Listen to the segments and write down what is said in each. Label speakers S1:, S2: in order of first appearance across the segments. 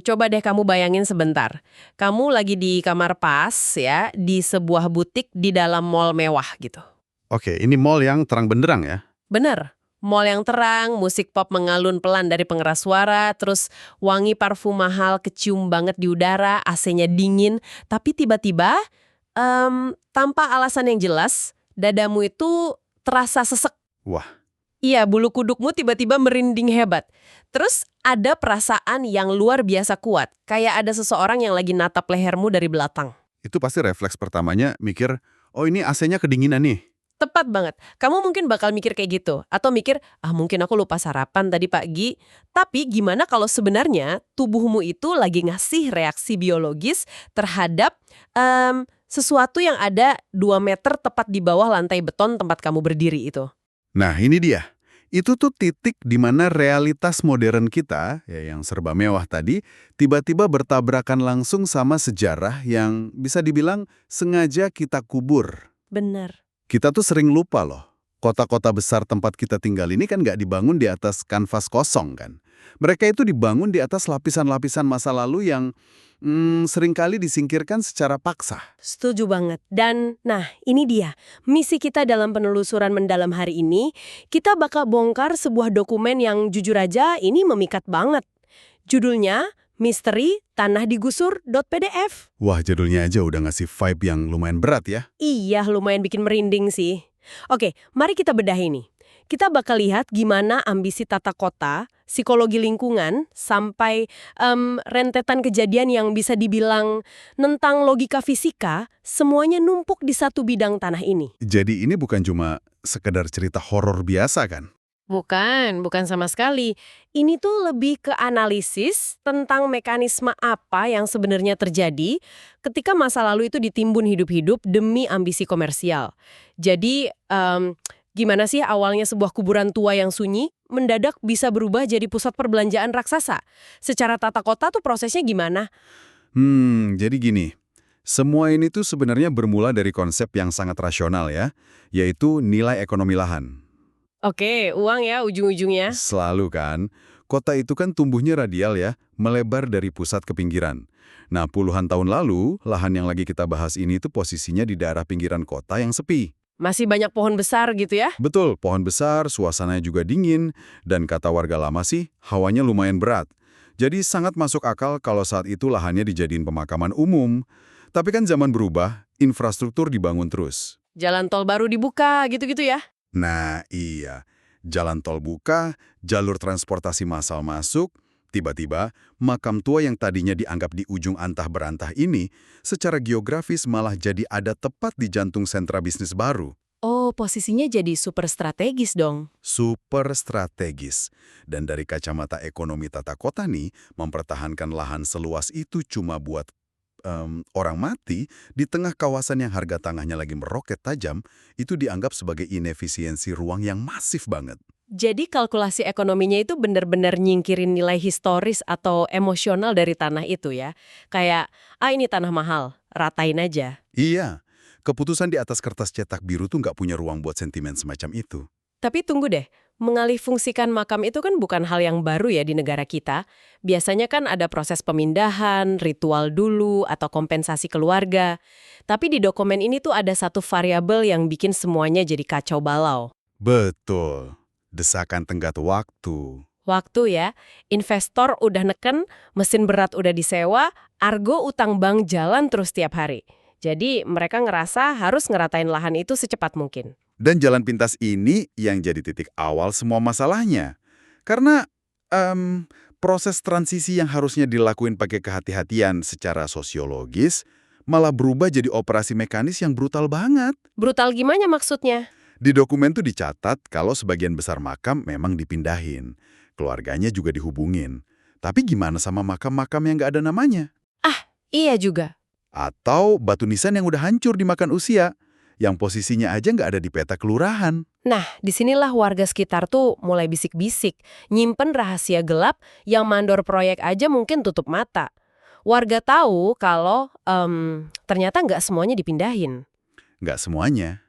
S1: Coba deh kamu bayangin sebentar. Kamu lagi di kamar pas ya, di sebuah butik di dalam mall mewah gitu.
S2: Oke, ini mall yang terang benderang ya?
S1: Bener, mall yang terang, musik pop mengalun pelan dari pengeras suara, terus wangi parfum mahal kecium banget di udara, AC-nya dingin, tapi tiba-tiba tanpa alasan yang jelas, dadamu itu terasa sesek.
S2: Wah,
S1: Iya, bulu kudukmu tiba-tiba merinding hebat. Terus ada perasaan yang luar biasa kuat, kayak ada seseorang yang lagi natap lehermu dari belakang.
S2: itu pasti refleks pertamanya mikir, oh ini AC-nya kedinginan nih.
S1: Tepat banget. Kamu mungkin bakal mikir kayak gitu. Atau mikir, mungkin aku lupa sarapan tadi pagi. Tapi gimana kalau sebenarnya tubuhmu itu lagi ngasih reaksi biologis terhadap sesuatu yang ada 2 meter tepat di bawah lantai beton tempat kamu berdiri itu.
S2: Nah, ini dia. Itu tuh titik di mana realitas modern kita, ya yang serba mewah tadi, tiba-tiba bertabrakan langsung sama sejarah yang bisa dibilang sengaja kita kubur.
S1: Bener.
S2: Kita tuh sering lupa loh. Kota-kota besar tempat kita tinggal ini kan nggak dibangun di atas kanvas kosong kan. Mereka itu dibangun di atas lapisan-lapisan masa lalu yang seringkali disingkirkan secara paksa.
S1: Setuju banget. Dan, ini dia. Misi kita dalam penelusuran mendalam hari ini, kita bakal bongkar sebuah dokumen yang jujur aja ini memikat banget. Judulnya, Misteri Tanah Digusur.pdf.
S2: Wah, judulnya aja udah ngasih vibe yang lumayan berat ya.
S1: Iya, lumayan bikin merinding sih. Oke, mari kita bedah ini. Kita bakal lihat gimana ambisi tata kota, psikologi lingkungan, sampai rentetan kejadian yang bisa dibilang tentang logika fisika, semuanya numpuk di satu bidang tanah ini.
S2: Jadi ini bukan cuma sekedar cerita horor biasa kan?
S1: Bukan sama sekali. Ini tuh lebih ke analisis tentang mekanisme apa yang sebenarnya terjadi ketika masa lalu itu ditimbun hidup-hidup demi ambisi komersial. Jadi, gimana sih awalnya sebuah kuburan tua yang sunyi mendadak bisa berubah jadi pusat perbelanjaan raksasa? Secara tata kota tuh prosesnya gimana?
S2: Jadi gini. Semua ini tuh sebenarnya bermula dari konsep yang sangat rasional ya, yaitu nilai ekonomi lahan.
S1: Oke, uang ya ujung-ujungnya.
S2: Selalu kan, kota itu kan tumbuhnya radial ya, melebar dari pusat ke pinggiran. Nah, puluhan tahun lalu, lahan yang lagi kita bahas ini tuh posisinya di daerah pinggiran kota yang sepi.
S1: Masih banyak pohon besar gitu ya?
S2: Betul, pohon besar, suasananya juga dingin, dan kata warga lama sih, hawanya lumayan berat. Jadi sangat masuk akal kalau saat itu lahannya dijadiin pemakaman umum. Tapi kan zaman berubah, infrastruktur dibangun terus.
S1: Jalan tol baru dibuka gitu-gitu ya?
S2: Nah, iya. Jalan tol buka, jalur transportasi massal masuk, tiba-tiba makam tua yang tadinya dianggap di ujung antah berantah ini secara geografis malah jadi ada tepat di jantung sentra bisnis baru.
S1: Oh, posisinya jadi super strategis dong.
S2: Super strategis. Dan dari kacamata ekonomi tata kota nih, mempertahankan lahan seluas itu cuma buat orang mati di tengah kawasan yang harga tanahnya lagi meroket tajam, itu dianggap sebagai inefisiensi ruang yang masif banget.
S1: Jadi kalkulasi ekonominya itu benar-benar nyingkirin nilai historis atau emosional dari tanah itu ya. Kayak, ini tanah mahal, ratain aja.
S2: Iya, keputusan di atas kertas cetak biru tuh nggak punya ruang buat sentimen semacam itu.
S1: Tapi tunggu deh, mengalihfungsikan makam itu kan bukan hal yang baru ya di negara kita. Biasanya kan ada proses pemindahan, ritual dulu, atau kompensasi keluarga. Tapi di dokumen ini tuh ada satu variabel yang bikin semuanya jadi kacau balau.
S2: Betul, desakan tenggat waktu.
S1: Waktu ya, investor udah neken, mesin berat udah disewa, argo utang bank jalan terus tiap hari. Jadi mereka ngerasa harus ngeratain lahan itu secepat mungkin.
S2: Dan jalan pintas ini yang jadi titik awal semua masalahnya. Karena proses transisi yang harusnya dilakuin pakai kehati-hatian secara sosiologis, malah berubah jadi operasi mekanis yang brutal banget.
S1: Brutal gimana maksudnya?
S2: Di dokumen tuh dicatat kalau sebagian besar makam memang dipindahin. Keluarganya juga dihubungin. Tapi gimana sama makam-makam yang nggak ada namanya?
S1: Iya juga.
S2: Atau batu nisan yang udah hancur dimakan usia, yang posisinya aja nggak ada di peta kelurahan.
S1: Nah, disinilah warga sekitar tuh mulai bisik-bisik, nyimpen rahasia gelap yang mandor proyek aja mungkin tutup mata. Warga tahu kalau ternyata nggak semuanya dipindahin.
S2: Nggak semuanya.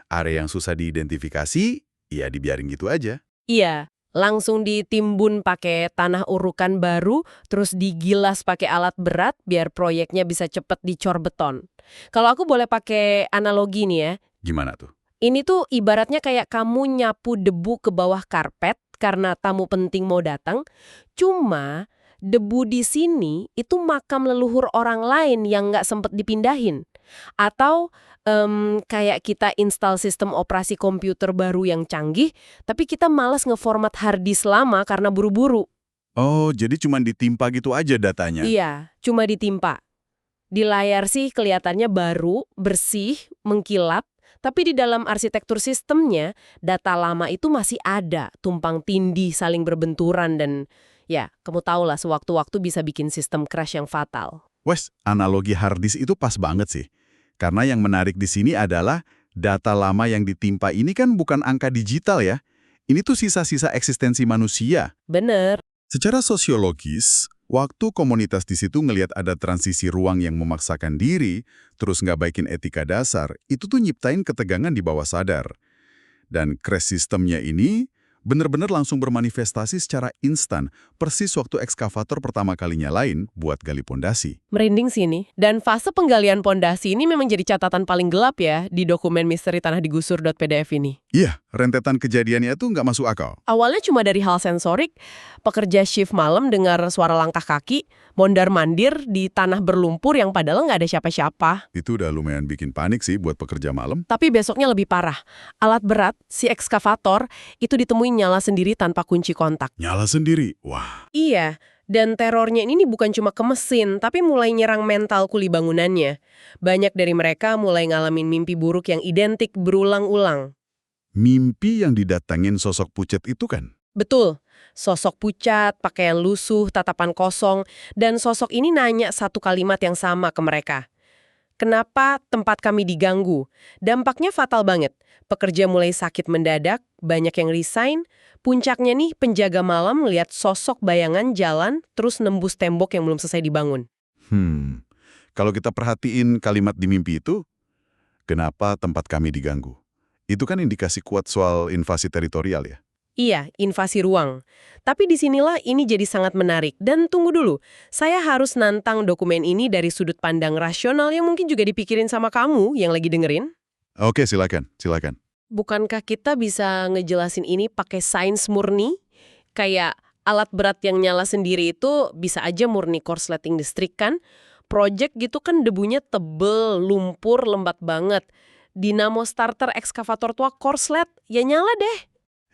S2: Area yang susah diidentifikasi, ya dibiarin gitu aja.
S1: Iya, Langsung ditimbun pakai tanah urukan baru, terus digilas pakai alat berat biar proyeknya bisa cepet dicor beton. Kalau aku boleh pakai analogi nih ya,
S2: Gimana tuh?
S1: ini tuh ibaratnya kayak kamu nyapu debu ke bawah karpet karena tamu penting mau datang, cuma debu di sini itu makam leluhur orang lain yang nggak sempet dipindahin. Atau kayak kita install sistem operasi komputer baru yang canggih, tapi kita malas ngeformat hard disk lama karena buru-buru.
S2: Oh, jadi cuma ditimpa gitu aja datanya?
S1: Iya, cuma ditimpa. Di layar sih kelihatannya baru, bersih, mengkilap, tapi di dalam arsitektur sistemnya, data lama itu masih ada, tumpang tindih, saling berbenturan, dan ya, kamu tahu lah sewaktu-waktu bisa bikin sistem crash yang fatal.
S2: Wes, analogi hard disk itu pas banget sih. Karena yang menarik di sini adalah data lama yang ditimpa ini kan bukan angka digital ya. Ini tuh sisa-sisa eksistensi manusia.
S1: Bener.
S2: Secara sosiologis, waktu komunitas di situ ngelihat ada transisi ruang yang memaksakan diri, terus nggak baikin etika dasar, itu tuh nyiptain ketegangan di bawah sadar. Dan crash sistemnya ini benar-benar langsung bermanifestasi secara instan, persis waktu ekskavator pertama kali nyalain buat gali pondasi.
S1: Merinding sih ini. Dan fase penggalian pondasi ini memang jadi catatan paling gelap ya di dokumen misteri tanah digusur.pdf ini.
S2: Iya, rentetan kejadiannya tuh nggak masuk akal.
S1: Awalnya cuma dari hal sensorik, pekerja shift malam dengar suara langkah kaki, mondar-mandir di tanah berlumpur yang padahal nggak ada siapa-siapa.
S2: Itu udah lumayan bikin panik sih buat pekerja malam.
S1: Tapi besoknya lebih parah. Alat berat, si ekskavator, itu ditemuin nyala sendiri tanpa kunci kontak.
S2: Nyala sendiri. Wah,
S1: Iya, dan terornya ini bukan cuma ke mesin, tapi mulai nyerang mental kuli bangunannya. Banyak dari mereka mulai ngalamin mimpi buruk yang identik berulang-ulang.
S2: mimpi yang didatangin sosok pucet itu kan?
S1: Betul, sosok pucat, pakaian lusuh, tatapan kosong, dan sosok ini nanya satu kalimat yang sama ke mereka. Kenapa tempat kami diganggu? Dampaknya fatal banget. Pekerja mulai sakit mendadak, banyak yang resign. Puncaknya nih penjaga malam melihat sosok bayangan jalan terus nembus tembok yang belum selesai dibangun.
S2: Kalau kita perhatiin kalimat di mimpi itu, kenapa tempat kami diganggu? Itu kan indikasi kuat soal invasi teritorial ya?
S1: Iya, invasi ruang. Tapi disinilah ini jadi sangat menarik. Dan tunggu dulu, saya harus nantang dokumen ini dari sudut pandang rasional yang mungkin juga dipikirin sama kamu yang lagi dengerin.
S2: Oke, silakan.
S1: Bukankah kita bisa ngejelasin ini pakai sains murni? Kayak alat berat yang nyala sendiri itu bisa aja murni korsleting listrik kan? Project gitu kan debunya tebel, lumpur, lembat banget. Dinamo starter ekskavator tua korslet, ya nyala deh.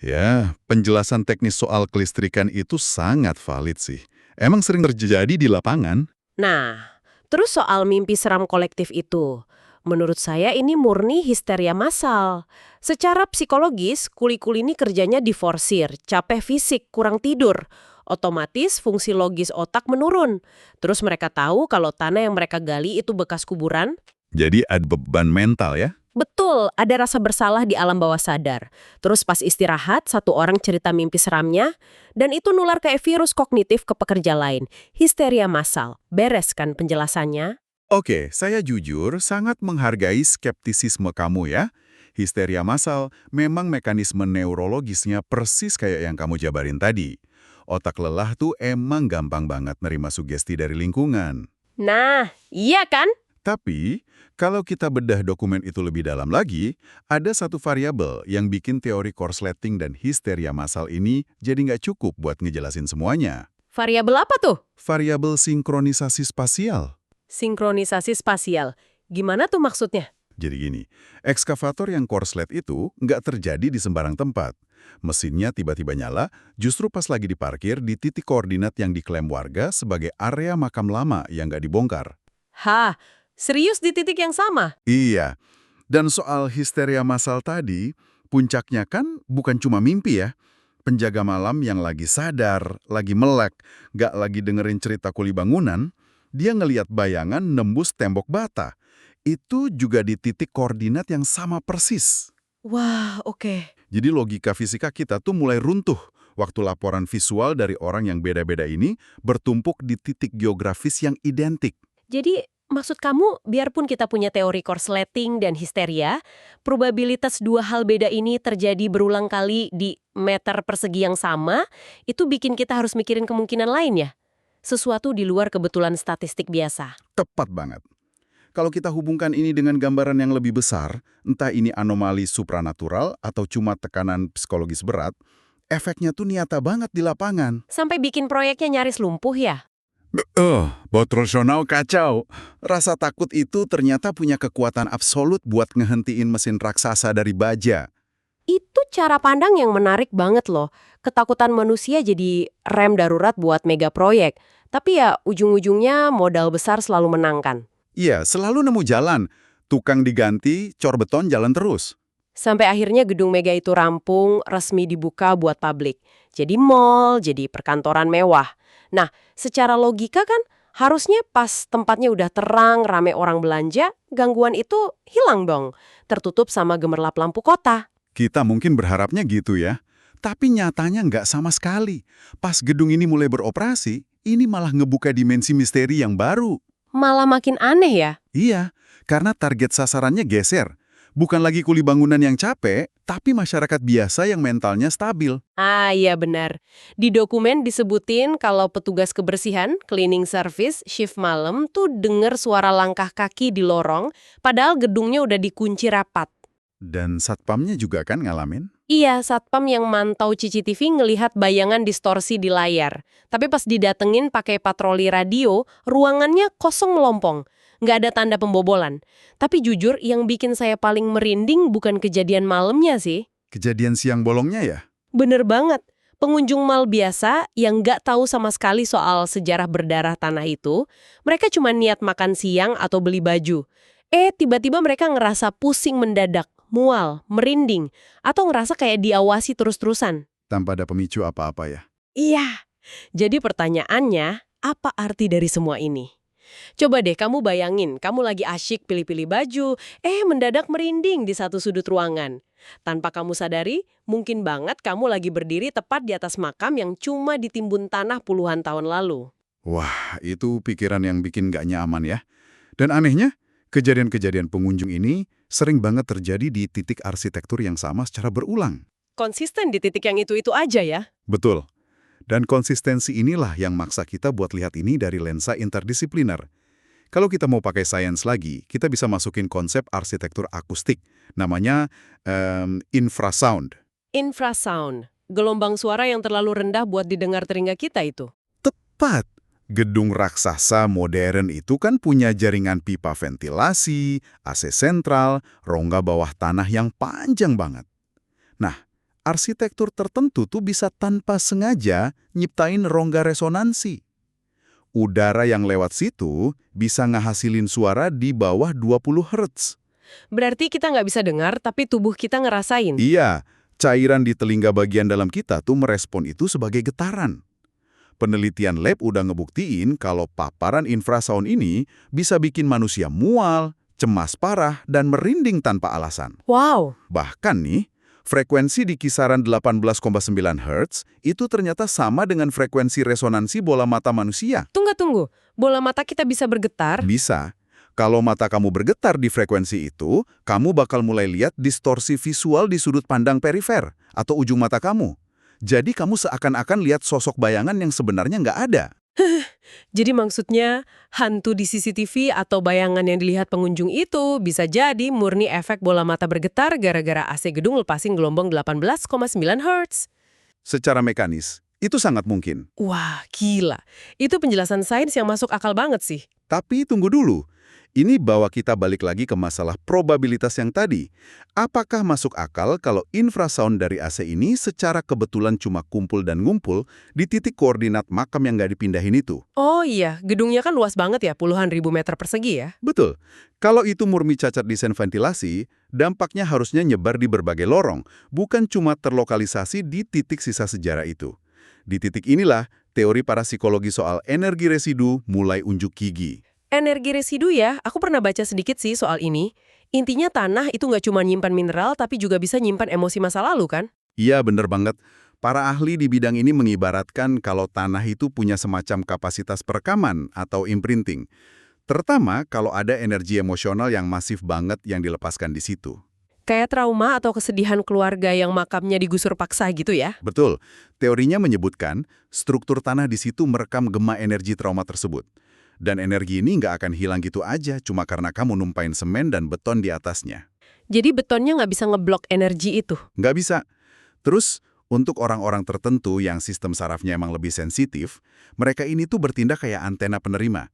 S2: Ya, penjelasan teknis soal kelistrikan itu sangat valid sih. Emang sering terjadi di lapangan?
S1: Nah, terus soal mimpi seram kolektif itu. Menurut saya ini murni histeria massal. Secara psikologis, kuli-kuli ini kerjanya diforsir, capek fisik, kurang tidur. Otomatis fungsi logis otak menurun. Terus mereka tahu kalau tanah yang mereka gali itu bekas kuburan.
S2: Jadi ada beban mental ya?
S1: Betul, ada rasa bersalah di alam bawah sadar. Terus pas istirahat, satu orang cerita mimpi seramnya, dan itu nular kayak virus kognitif ke pekerja lain. Histeria massal. Beres kan penjelasannya?
S2: Oke, saya jujur sangat menghargai skeptisisme kamu ya. Histeria massal memang mekanisme neurologisnya persis kayak yang kamu jabarin tadi. Otak lelah tuh emang gampang banget nerima sugesti dari lingkungan.
S1: Nah, iya kan?
S2: Tapi, kalau kita bedah dokumen itu lebih dalam lagi, ada satu variabel yang bikin teori korsleting dan histeria massal ini jadi nggak cukup buat ngejelasin semuanya.
S1: Variabel apa tuh?
S2: Variabel sinkronisasi spasial.
S1: Sinkronisasi spasial. Gimana tuh maksudnya?
S2: Jadi gini, ekskavator yang korslet itu nggak terjadi di sembarang tempat. Mesinnya tiba-tiba nyala justru pas lagi diparkir di titik koordinat yang diklaim warga sebagai area makam lama yang nggak dibongkar.
S1: Hah, serius di titik yang sama?
S2: Iya, dan soal histeria massal tadi, puncaknya kan bukan cuma mimpi ya. Penjaga malam yang lagi sadar, lagi melek, nggak lagi dengerin cerita kuli bangunan, dia ngelihat bayangan nembus tembok bata. Itu juga di titik koordinat yang sama persis.
S1: Wah, oke.
S2: Jadi logika fisika kita tuh mulai runtuh waktu laporan visual dari orang yang beda-beda ini bertumpuk di titik geografis yang identik.
S1: Jadi Maksud kamu, biarpun kita punya teori korsleting dan histeria, probabilitas dua hal beda ini terjadi berulang kali di meter persegi yang sama, itu bikin kita harus mikirin kemungkinan lain ya? Sesuatu di luar kebetulan statistik biasa.
S2: Tepat banget. Kalau kita hubungkan ini dengan gambaran yang lebih besar, entah ini anomali supranatural atau cuma tekanan psikologis berat, efeknya tuh nyata banget di lapangan.
S1: Sampai bikin proyeknya nyaris lumpuh ya?
S2: Botrosional kacau. Rasa takut itu ternyata punya kekuatan absolut buat ngehentiin mesin raksasa dari baja.
S1: Itu cara pandang yang menarik banget loh. Ketakutan manusia jadi rem darurat buat mega proyek. Tapi ya ujung-ujungnya modal besar selalu menangkan.
S2: Iya, selalu nemu jalan. Tukang diganti, cor beton jalan terus.
S1: Sampai akhirnya gedung mega itu rampung, resmi dibuka buat publik. Jadi mall, jadi perkantoran mewah. Nah, secara logika kan harusnya pas tempatnya udah terang, rame orang belanja, gangguan itu hilang dong. Tertutup sama gemerlap lampu kota.
S2: Kita mungkin berharapnya gitu ya. Tapi nyatanya nggak sama sekali. Pas gedung ini mulai beroperasi, ini malah ngebuka dimensi misteri yang baru.
S1: Malah makin aneh ya.
S2: Iya, karena target sasarannya geser. Bukan lagi kuli bangunan yang capek, tapi masyarakat biasa yang mentalnya stabil.
S1: Ah iya benar. Di dokumen disebutin kalau petugas kebersihan, cleaning service, shift malam tuh denger suara langkah kaki di lorong, padahal gedungnya udah dikunci rapat.
S2: Dan satpamnya juga kan ngalamin?
S1: Iya, satpam yang mantau CCTV ngelihat bayangan distorsi di layar. Tapi pas didatengin pakai patroli radio, ruangannya kosong melompong. Nggak ada tanda pembobolan. Tapi jujur, yang bikin saya paling merinding bukan kejadian malamnya sih.
S2: Kejadian siang bolongnya ya?
S1: Bener banget. Pengunjung mal biasa yang nggak tahu sama sekali soal sejarah berdarah tanah itu, mereka cuma niat makan siang atau beli baju. Tiba-tiba mereka ngerasa pusing mendadak, mual, merinding, atau ngerasa kayak diawasi terus-terusan.
S2: Tanpa ada pemicu apa-apa ya?
S1: Iya. Jadi pertanyaannya, apa arti dari semua ini? Coba deh kamu bayangin, kamu lagi asyik pilih-pilih baju, mendadak merinding di satu sudut ruangan. Tanpa kamu sadari, mungkin banget kamu lagi berdiri tepat di atas makam yang cuma ditimbun tanah puluhan tahun lalu.
S2: Wah, itu pikiran yang bikin nggak nyaman ya. Dan anehnya, kejadian-kejadian pengunjung ini sering banget terjadi di titik arsitektur yang sama secara berulang.
S1: Konsisten di titik yang itu-itu aja ya?
S2: Betul. Dan konsistensi inilah yang maksa kita buat lihat ini dari lensa interdisipliner. Kalau kita mau pakai sains lagi, kita bisa masukin konsep arsitektur akustik. Namanya infrasound.
S1: Infrasound, gelombang suara yang terlalu rendah buat didengar telinga kita itu.
S2: Tepat. Gedung raksasa modern itu kan punya jaringan pipa ventilasi, AC sentral, rongga bawah tanah yang panjang banget. Nah, arsitektur tertentu tuh bisa tanpa sengaja nyiptain rongga resonansi. Udara yang lewat situ bisa ngehasilin suara di bawah 20 Hz.
S1: Berarti kita nggak bisa dengar, tapi tubuh kita ngerasain.
S2: Iya, cairan di telinga bagian dalam kita tuh merespon itu sebagai getaran. Penelitian lab udah ngebuktiin kalau paparan infrasound ini bisa bikin manusia mual, cemas parah, dan merinding tanpa alasan.
S1: Wow.
S2: Bahkan nih, frekuensi di kisaran 18,9 Hz itu ternyata sama dengan frekuensi resonansi bola mata manusia.
S1: Tunggu. Bola mata kita bisa bergetar?
S2: Bisa. Kalau mata kamu bergetar di frekuensi itu, kamu bakal mulai lihat distorsi visual di sudut pandang perifer atau ujung mata kamu. Jadi kamu seakan-akan lihat sosok bayangan yang sebenarnya nggak ada.
S1: Jadi maksudnya hantu di CCTV atau bayangan yang dilihat pengunjung itu bisa jadi murni efek bola mata bergetar gara-gara AC gedung lepasin gelombang 18,9 Hz.
S2: Secara mekanis, itu sangat mungkin.
S1: Wah, gila. Itu penjelasan sains yang masuk akal banget sih.
S2: Tapi tunggu dulu. Ini bawa kita balik lagi ke masalah probabilitas yang tadi. Apakah masuk akal kalau infrasound dari AC ini secara kebetulan cuma kumpul dan ngumpul di titik koordinat makam yang nggak dipindahin itu?
S1: Oh iya, gedungnya kan luas banget ya, puluhan ribu meter persegi ya.
S2: Betul. Kalau itu murni cacat desain ventilasi, dampaknya harusnya nyebar di berbagai lorong, bukan cuma terlokalisasi di titik sisa sejarah itu. Di titik inilah, teori parapsikologi soal energi residu mulai unjuk gigi.
S1: Energi residu ya, aku pernah baca sedikit sih soal ini. Intinya tanah itu nggak cuma nyimpan mineral, tapi juga bisa nyimpan emosi masa lalu kan?
S2: Iya, bener banget. Para ahli di bidang ini mengibaratkan kalau tanah itu punya semacam kapasitas perekaman atau imprinting. Terutama kalau ada energi emosional yang masif banget yang dilepaskan di situ.
S1: Kayak trauma atau kesedihan keluarga yang makamnya digusur paksa gitu ya?
S2: Betul, teorinya menyebutkan struktur tanah di situ merekam gema energi trauma tersebut. Dan energi ini nggak akan hilang gitu aja cuma karena kamu numpain semen dan beton di atasnya.
S1: Jadi betonnya nggak bisa ngeblok energi itu?
S2: Nggak bisa. Terus, untuk orang-orang tertentu yang sistem sarafnya emang lebih sensitif, mereka ini tuh bertindak kayak antena penerima.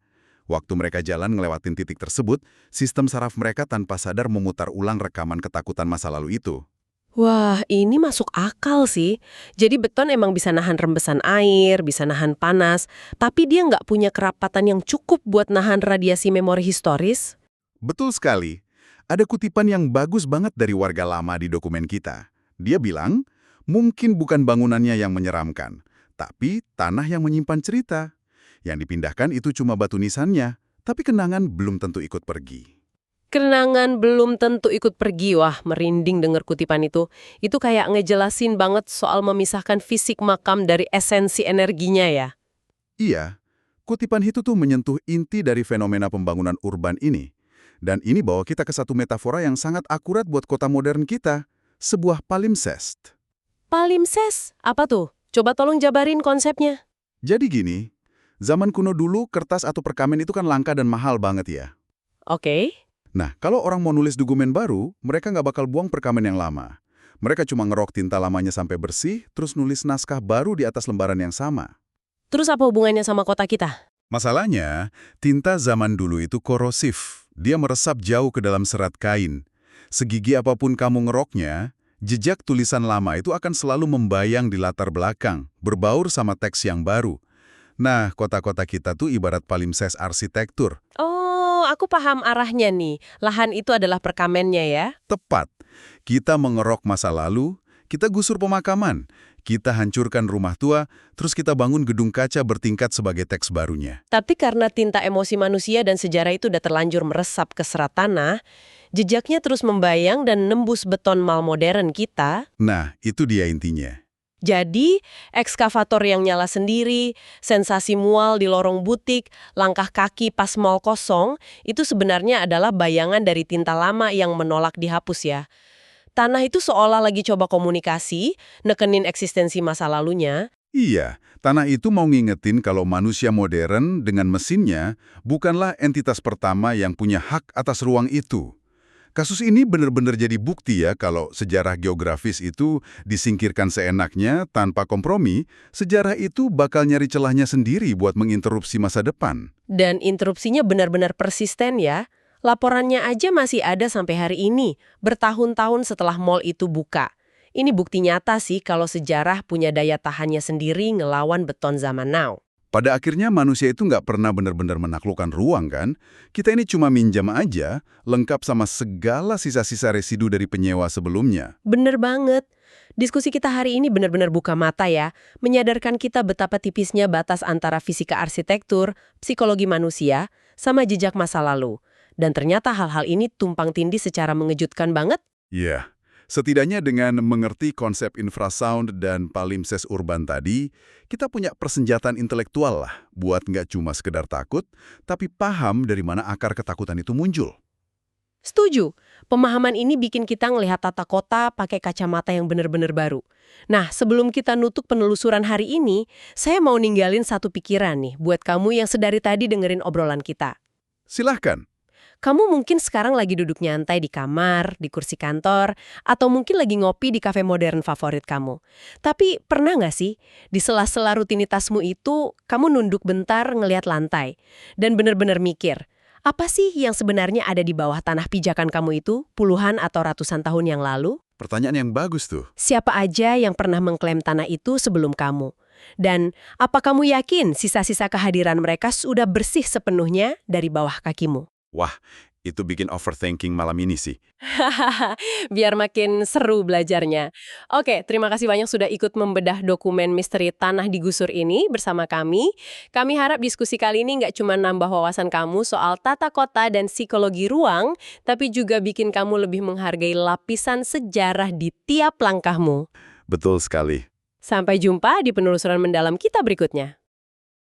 S2: Waktu mereka jalan ngelewatin titik tersebut, sistem saraf mereka tanpa sadar memutar ulang rekaman ketakutan masa lalu itu.
S1: Wah, ini masuk akal sih. Jadi beton emang bisa nahan rembesan air, bisa nahan panas, tapi dia nggak punya kerapatan yang cukup buat nahan radiasi memori historis?
S2: Betul sekali. Ada kutipan yang bagus banget dari warga lama di dokumen kita. Dia bilang, mungkin bukan bangunannya yang menyeramkan, tapi tanah yang menyimpan cerita. Yang dipindahkan itu cuma batu nisannya, tapi kenangan belum tentu ikut pergi.
S1: Kenangan belum tentu ikut pergi. Wah, merinding denger kutipan itu. Itu kayak ngejelasin banget soal memisahkan fisik makam dari esensi energinya ya.
S2: Iya, kutipan itu tuh menyentuh inti dari fenomena pembangunan urban ini. Dan ini bawa kita ke satu metafora yang sangat akurat buat kota modern kita, sebuah palimpsest.
S1: Palimpsest? Apa tuh? Coba tolong jabarin konsepnya.
S2: Jadi gini, zaman kuno dulu kertas atau perkamen itu kan langka dan mahal banget ya.
S1: Oke.
S2: Nah, kalau orang mau nulis dokumen baru, mereka nggak bakal buang perkamen yang lama. Mereka cuma ngerok tinta lamanya sampai bersih, terus nulis naskah baru di atas lembaran yang sama.
S1: Terus apa hubungannya sama kota kita?
S2: Masalahnya, tinta zaman dulu itu korosif. Dia meresap jauh ke dalam serat kain. Segigi apapun kamu ngeroknya, jejak tulisan lama itu akan selalu membayang di latar belakang, berbaur sama teks yang baru. Nah, kota-kota kita tuh ibarat palimpsest arsitektur.
S1: Oh, aku paham arahnya nih. Lahan itu adalah perkamennya ya.
S2: Tepat. Kita mengerok masa lalu, kita gusur pemakaman, kita hancurkan rumah tua, terus kita bangun gedung kaca bertingkat sebagai teks barunya.
S1: Tapi karena tinta emosi manusia dan sejarah itu udah terlanjur meresap ke serat tanah, jejaknya terus membayang dan nembus beton mal modern kita.
S2: Nah, itu dia intinya.
S1: Jadi, ekskavator yang nyala sendiri, sensasi mual di lorong butik, langkah kaki pas mal kosong, itu sebenarnya adalah bayangan dari tinta lama yang menolak dihapus ya. Tanah itu seolah lagi coba komunikasi, nekenin eksistensi masa lalunya.
S2: Iya, tanah itu mau ngingetin kalau manusia modern dengan mesinnya bukanlah entitas pertama yang punya hak atas ruang itu. Kasus ini benar-benar jadi bukti ya kalau sejarah geografis itu disingkirkan seenaknya tanpa kompromi, sejarah itu bakal nyari celahnya sendiri buat menginterupsi masa depan.
S1: Dan interupsinya benar-benar persisten ya. Laporannya aja masih ada sampai hari ini, bertahun-tahun setelah mal itu buka. Ini bukti nyata sih kalau sejarah punya daya tahannya sendiri ngelawan beton zaman now.
S2: Pada akhirnya manusia itu nggak pernah benar-benar menaklukkan ruang kan? Kita ini cuma minjam aja, lengkap sama segala sisa-sisa residu dari penyewa sebelumnya.
S1: Bener banget. Diskusi kita hari ini benar-benar buka mata ya, menyadarkan kita betapa tipisnya batas antara fisika arsitektur, psikologi manusia, sama jejak masa lalu. Dan ternyata hal-hal ini tumpang tindih secara mengejutkan banget.
S2: Iya, setidaknya dengan mengerti konsep infrasound dan palimpsest urban tadi, kita punya persenjataan intelektual lah buat nggak cuma sekedar takut, tapi paham dari mana akar ketakutan itu muncul.
S1: Setuju, pemahaman ini bikin kita ngelihat tata kota pakai kacamata yang benar-benar baru. Nah, sebelum kita nutup penelusuran hari ini, saya mau ninggalin satu pikiran nih buat kamu yang sedari tadi dengerin obrolan kita.
S2: Silahkan.
S1: Kamu mungkin sekarang lagi duduk nyantai di kamar, di kursi kantor, atau mungkin lagi ngopi di kafe modern favorit kamu. Tapi pernah nggak sih, di sela-sela rutinitasmu itu, kamu nunduk bentar ngelihat lantai, dan benar-benar mikir, apa sih yang sebenarnya ada di bawah tanah pijakan kamu itu, puluhan atau ratusan tahun yang lalu?
S2: Pertanyaan yang bagus tuh.
S1: Siapa aja yang pernah mengklaim tanah itu sebelum kamu? Dan apa kamu yakin sisa-sisa kehadiran mereka sudah bersih sepenuhnya dari bawah kakimu?
S2: Wah, itu bikin overthinking malam ini sih.
S1: Hahaha, biar makin seru belajarnya. Oke, terima kasih banyak sudah ikut membedah dokumen misteri tanah digusur ini bersama kami. Kami harap diskusi kali ini nggak cuma nambah wawasan kamu soal tata kota dan psikologi ruang, tapi juga bikin kamu lebih menghargai lapisan sejarah di tiap langkahmu.
S2: Betul sekali.
S1: Sampai jumpa di penelusuran mendalam kita berikutnya.